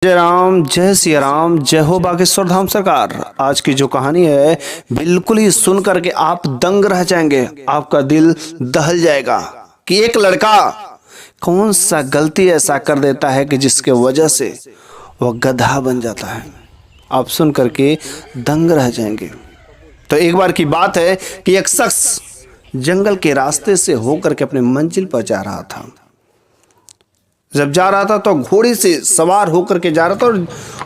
जय राम, जय सिया राम, जय हो बागेश्वर धाम सरकार। आज की जो कहानी है बिल्कुल ही सुन करके आप दंग रह जाएंगे, आपका दिल दहल जाएगा कि एक लड़का कौन सा गलती ऐसा कर देता है कि जिसके वजह से वह गधा बन जाता है। आप सुन करके दंग रह जाएंगे। तो एक बार की बात है कि एक शख्स जंगल के रास्ते से होकर के अपने मंजिल पर जा रहा था। जब जा रहा था तो घोड़े से सवार होकर के जा रहा था और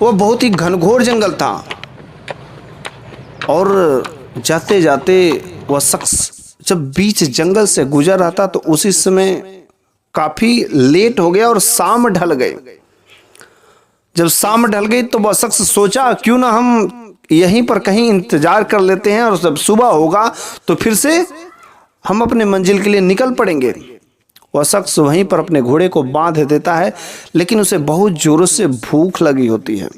वो बहुत ही घनघोर जंगल था। और जाते जाते वह शख्स जब बीच जंगल से गुजर रहा था तो उसी समय काफी लेट हो गया और शाम ढल गई। जब शाम ढल गई तो वह शख्स सोचा क्यों ना हम यहीं पर कहीं इंतजार कर लेते हैं और जब सुबह होगा तो फिर से हम अपने मंजिल के लिए निकल पड़ेंगे। वह शख्स वहीं पर अपने घोड़े को बांध देता है, लेकिन उसे बहुत जोर से भूख लगी होती है।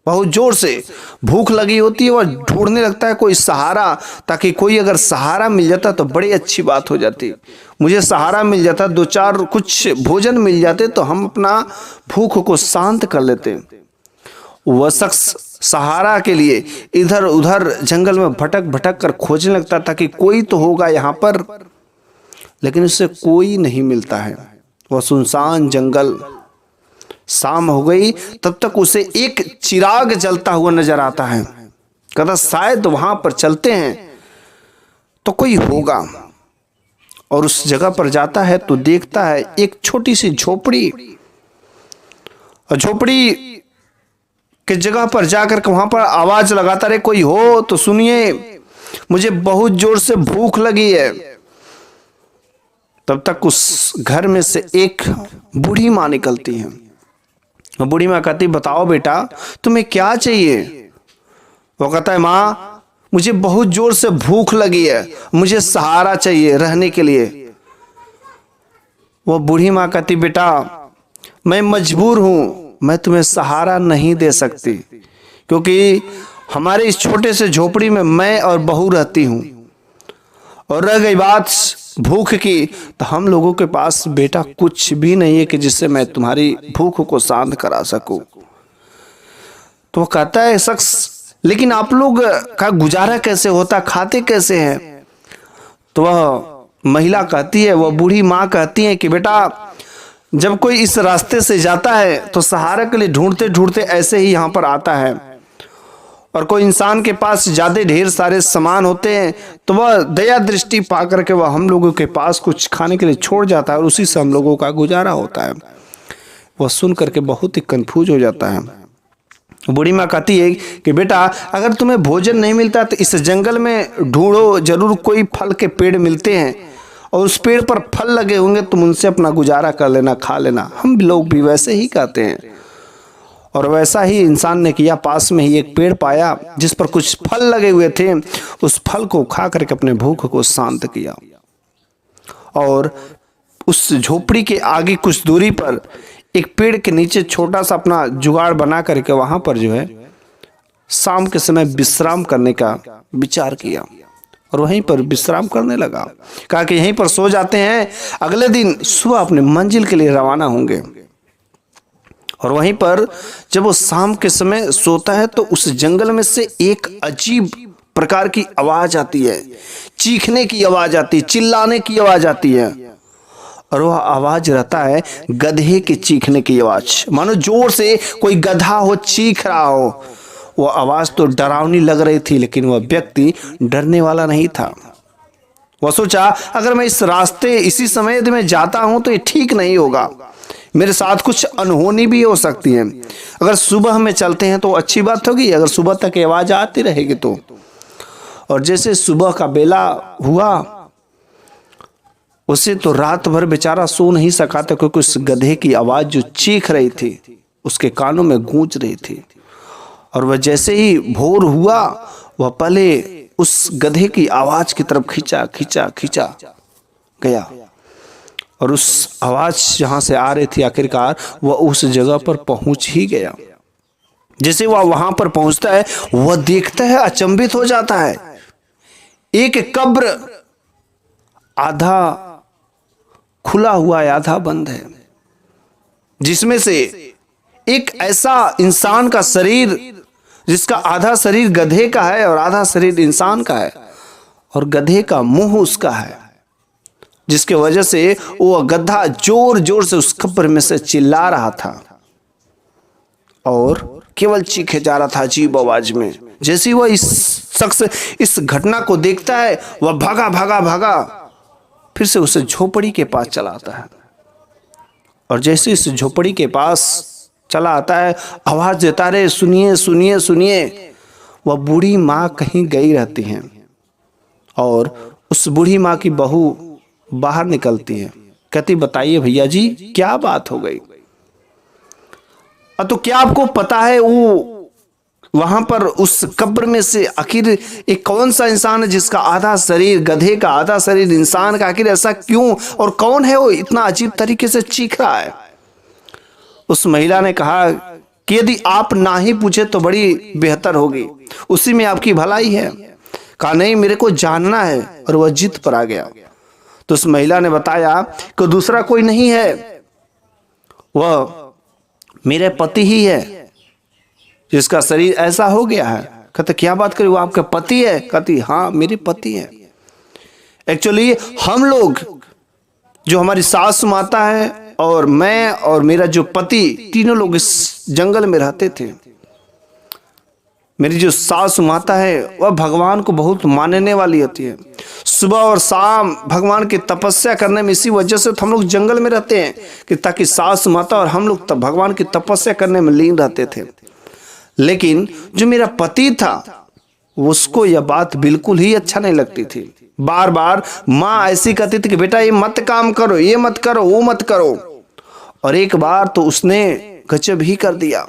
बहुत जोर से भूख लगी होती है। वह ढूंढने लगता है कोई सहारा, ताकि कोई अगर सहारा मिल जाता तो बड़ी अच्छी बात हो जाती। मुझे सहारा मिल जाता, दो चार कुछ भोजन मिल जाते तो हम अपना भूख को शांत कर लेते। वह शख्स सहारा के लिए इधर उधर जंगल में भटक भटक कर खोजने लगता था कि कोई तो होगा यहाँ पर, लेकिन उससे कोई नहीं मिलता है। वह सुनसान जंगल, शाम हो गई तब तक उसे एक चिराग जलता हुआ नजर आता है। कहता शायद वहां पर चलते हैं तो कोई होगा। और उस जगह पर जाता है तो देखता है एक छोटी सी झोपड़ी। और झोपड़ी के जगह पर जाकर के वहां पर आवाज लगाता रहे, कोई हो तो सुनिए, मुझे बहुत जोर से भूख लगी है। तब तक उस घर में से एक बूढ़ी माँ निकलती है। बूढ़ी माँ कहती, बताओ बेटा तुम्हें क्या चाहिए। वो कहता है, माँ मुझे बहुत जोर से भूख लगी है, मुझे सहारा चाहिए रहने के लिए। वो बूढ़ी माँ कहती, बेटा मैं मजबूर हूं, मैं तुम्हें सहारा नहीं दे सकती, क्योंकि हमारे इस छोटे से झोपड़ी में मैं और बहू रहती हूं। और रह गई बात भूख की, तो हम लोगों के पास बेटा कुछ भी नहीं है कि जिससे मैं तुम्हारी भूख को शांत करा सकूं। तो वो कहता है शख्स, लेकिन आप लोग का गुजारा कैसे होता, खाते कैसे हैं। तो वह महिला कहती है, वह बूढ़ी माँ कहती है कि बेटा जब कोई इस रास्ते से जाता है तो सहारा के लिए ढूंढते ढूंढते ऐसे ही यहाँ पर आता है। और कोई इंसान के पास ज्यादा ढेर सारे सामान होते हैं तो वह दया दृष्टि पा करके वह हम लोगों के पास कुछ खाने के लिए छोड़ जाता है और उसी से हम लोगों का गुजारा होता है। वह सुन करके बहुत ही कंफ्यूज हो जाता है। बूढ़ी माँ कहती है कि बेटा अगर तुम्हें भोजन नहीं मिलता तो इस जंगल में ढूंढो, जरूर कोई फल के पेड़ मिलते हैं और उस पेड़ पर फल लगे होंगे, तुम उनसे अपना गुजारा कर लेना, खा लेना। हम लोग भी वैसे ही कहते हैं। और वैसा ही इंसान ने किया। पास में ही एक पेड़ पाया जिस पर कुछ फल लगे हुए थे, उस फल को खा करके अपने भूख को शांत किया। और उस झोपड़ी के आगे कुछ दूरी पर एक पेड़ के नीचे छोटा सा अपना जुगाड़ बना करके वहां पर जो है शाम के समय विश्राम करने का विचार किया और वहीं पर विश्राम करने लगा। कहा कि यहीं पर सो जाते हैं, अगले दिन सुबह अपने मंजिल के लिए रवाना होंगे। और वहीं पर जब वो शाम के समय सोता है तो उस जंगल में से एक अजीब प्रकार की आवाज आती है, चीखने की आवाज आती है, चिल्लाने की आवाज आती है। और वह आवाज रहता है गधे के चीखने की आवाज, मानो जोर से कोई गधा हो चीख रहा हो। वह आवाज तो डरावनी लग रही थी, लेकिन वह व्यक्ति डरने वाला नहीं था। वह सोचा अगर मैं इस रास्ते इसी समय में जाता हूं तो ये ठीक नहीं होगा, मेरे साथ कुछ अनहोनी भी हो सकती है। अगर सुबह में चलते हैं तो अच्छी बात होगी, अगर सुबह तक आवाज आती रहेगी तो। और जैसे सुबह का बेला हुआ, उसे तो रात भर बेचारा सो नहीं सका था, क्योंकि उस गधे की आवाज जो चीख रही थी उसके कानों में गूंज रही थी। और वह जैसे ही भोर हुआ, वह पहले उस गधे की आवाज की तरफ खींचा खींचा खींचा गया। और उस आवाज जहां से आ रही थी आखिरकार वह उस जगह पर पहुंच ही गया। जैसे वह वहां पर पहुंचता है, वह देखता है, अचंभित हो जाता है। एक कब्र आधा खुला हुआ है, आधा बंद है, जिसमें से एक ऐसा इंसान का शरीर जिसका आधा शरीर गधे का है और आधा शरीर इंसान का है, और गधे का मुंह उसका है, जिसके वजह से वो गधा जोर जोर से उस कब्र में से चिल्ला रहा था और केवल चीखे जा रहा था अजीब आवाज में। जैसे वह इस शख्स इस घटना को देखता है, वह भागा भागा भागा फिर से उस झोपड़ी के पास चला आता है, और जैसे इस झोपड़ी के पास चला आता है, आवाज देता रहे, सुनिए सुनिए सुनिए। वह बूढ़ी माँ कहीं गई रहती हैं और उस बूढ़ी माँ की बहू बाहर निकलती है, कहती बताइए भैया जी क्या बात हो गई। तो क्या आपको पता है वो वहां पर उस कब्र में से आखिर एक कौन सा इंसान है जिसका आधा शरीर गधे का आधा शरीर इंसान का, आखिर ऐसा क्यों, और कौन है वो इतना अजीब तरीके से चीख रहा है। उस महिला ने कहा कि यदि आप ना ही पूछे तो बड़ी बेहतर होगी, उसी में आपकी भलाई है। कहा नहीं मेरे को जानना है, और वह जिद पर आ गया। तो उस महिला ने बताया कि दूसरा कोई नहीं है, वह मेरे पति ही है जिसका शरीर ऐसा हो गया है। कहते क्या बात करी, वो आपके पति है? कहती हाँ मेरे पति है। एक्चुअली हम लोग जो हमारी सास माता है और मैं और मेरा जो पति, तीनों लोग इस जंगल में रहते थे। मेरी जो सास माता है वह भगवान को बहुत मानने वाली होती है, सुबह और शाम भगवान की तपस्या करने में, इसी वजह से तो हम लोग जंगल में रहते हैं कि ताकि सास माता और हम लोग तब भगवान की तपस्या करने में लीन रहते थे। लेकिन जो मेरा पति था उसको यह बात बिल्कुल ही अच्छा नहीं लगती थी। बार बार माँ ऐसी कहती थी कि बेटा ये मत काम करो, ये मत करो, वो मत करो। और एक बार तो उसने गजब ही कर दिया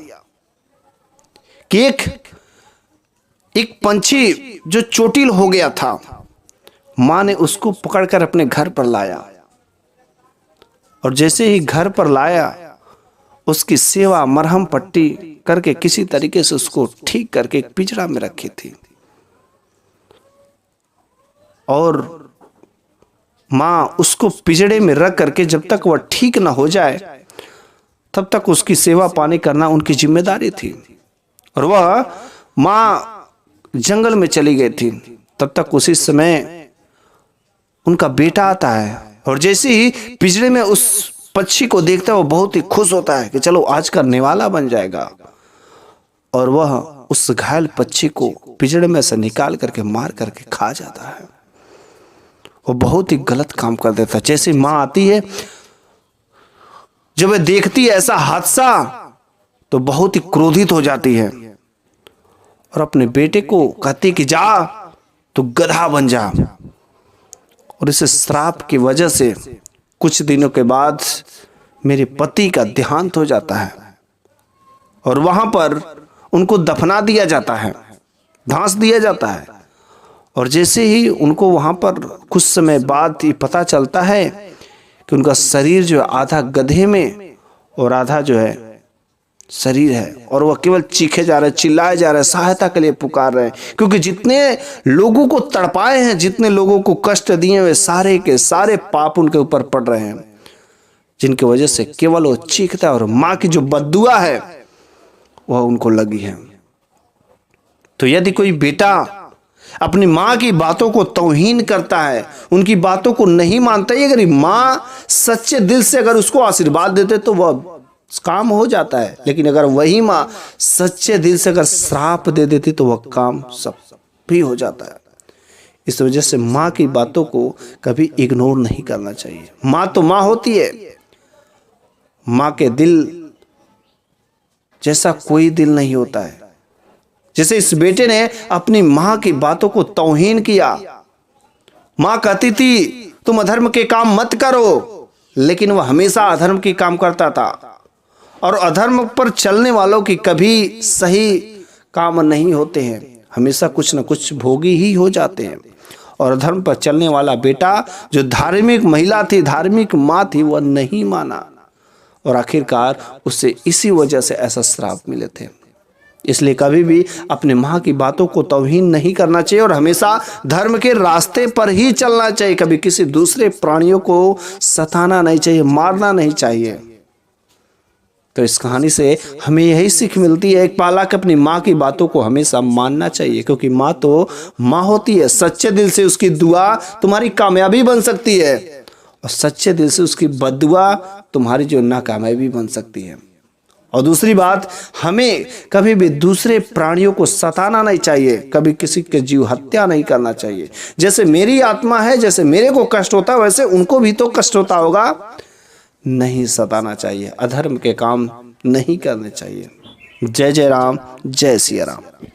कि एक पंछी जो चोटिल हो गया था, माँ ने उसको पकड़कर अपने घर पर लाया, और जैसे ही घर पर लाया उसकी सेवा मरहम पट्टी करके किसी तरीके से उसको ठीक करके एक पिंजरा में रखी थी। और माँ उसको पिंजरे में रख करके जब तक वह ठीक ना हो जाए तब तक उसकी सेवा पानी करना उनकी जिम्मेदारी थी। और वह माँ जंगल में चली गई थी, तब तक उसी समय उनका बेटा आता है, और जैसे ही पिंजरे में उस पक्षी को देखता है वो बहुत ही खुश होता है कि चलो आज का निवाला बन जाएगा। और वह उस घायल पक्षी को पिंजरे में से निकाल करके मार करके खा जाता है। वो बहुत ही गलत काम कर देता है। जैसे माँ आती है, जब वह देखती है ऐसा हादसा तो बहुत ही क्रोधित हो जाती है और अपने बेटे को कहती कि जा तू गधा बन जा। और इस श्राप की वजह से कुछ दिनों के बाद मेरे पति का देहांत हो जाता है और वहां पर उनको दफना दिया जाता है, धांस दिया जाता है। और जैसे ही उनको वहां पर कुछ समय बाद ही पता चलता है कि उनका शरीर जो है आधा गधे में और आधा जो है शरीर है, और वह केवल चीखे जा रहे, चिल्लाए जा रहे, सहायता के लिए पुकार रहे हैं। क्योंकि जितने लोगों को तड़पाए हैं, जितने लोगों को कष्ट दिए, वे सारे के सारे पाप उनके ऊपर पड़ रहे हैं, जिनकी वजह से केवल वो चीखता है। और माँ की जो बद्दुआ है वह उनको लगी है। तो यदि कोई बेटा अपनी माँ की बातों को तौहीन करता है, उनकी बातों को नहीं मानता है, अगर माँ सच्चे दिल से अगर उसको आशीर्वाद देते तो वह काम हो जाता है। लेकिन अगर वही माँ सच्चे दिल से अगर श्राप दे देती तो वह काम सब भी हो जाता है। इस वजह से माँ की बातों को कभी इग्नोर नहीं करना चाहिए। माँ तो माँ होती है, माँ के दिल जैसा कोई दिल नहीं होता है। जैसे इस बेटे ने अपनी माँ की बातों को तौहीन किया। माँ कहती थी तुम अधर्म के काम मत करो, लेकिन वह हमेशा अधर्म की काम करता था। और अधर्म पर चलने वालों की कभी सही काम नहीं होते हैं, हमेशा कुछ न कुछ भोगी ही हो जाते हैं। और अधर्म पर चलने वाला बेटा जो धार्मिक महिला थी, धार्मिक माँ थी, वह नहीं माना और आखिरकार उससे इसी वजह से ऐसा श्राप मिले थे। इसलिए कभी भी अपने माँ की बातों को तौहीन नहीं करना चाहिए और हमेशा धर्म के रास्ते पर ही चलना चाहिए। कभी किसी दूसरे प्राणियों को सताना नहीं चाहिए, मारना नहीं चाहिए, तो इस कहानी से हमें यही सीख मिलती है, एक बालक अपनी माँ की बातों को हमेशा मानना चाहिए, क्योंकि माँ तो माँ होती है। सच्चे दिल से उसकी दुआ तुम्हारी कामयाबी बन सकती है, और सच्चे दिल से उसकी बद्दुआ तुम्हारी जो नाकामयाबी बन सकती है। और दूसरी बात, हमें कभी भी दूसरे प्राणियों को सताना नहीं चाहिए, कभी किसी के जीव हत्या नहीं करना चाहिए। जैसे मेरी आत्मा है, जैसे मेरे को कष्ट होता है, वैसे उनको भी तो कष्ट होता होगा। नहीं सताना चाहिए, अधर्म के काम नहीं करने चाहिए। जय जय राम, जय सिया राम।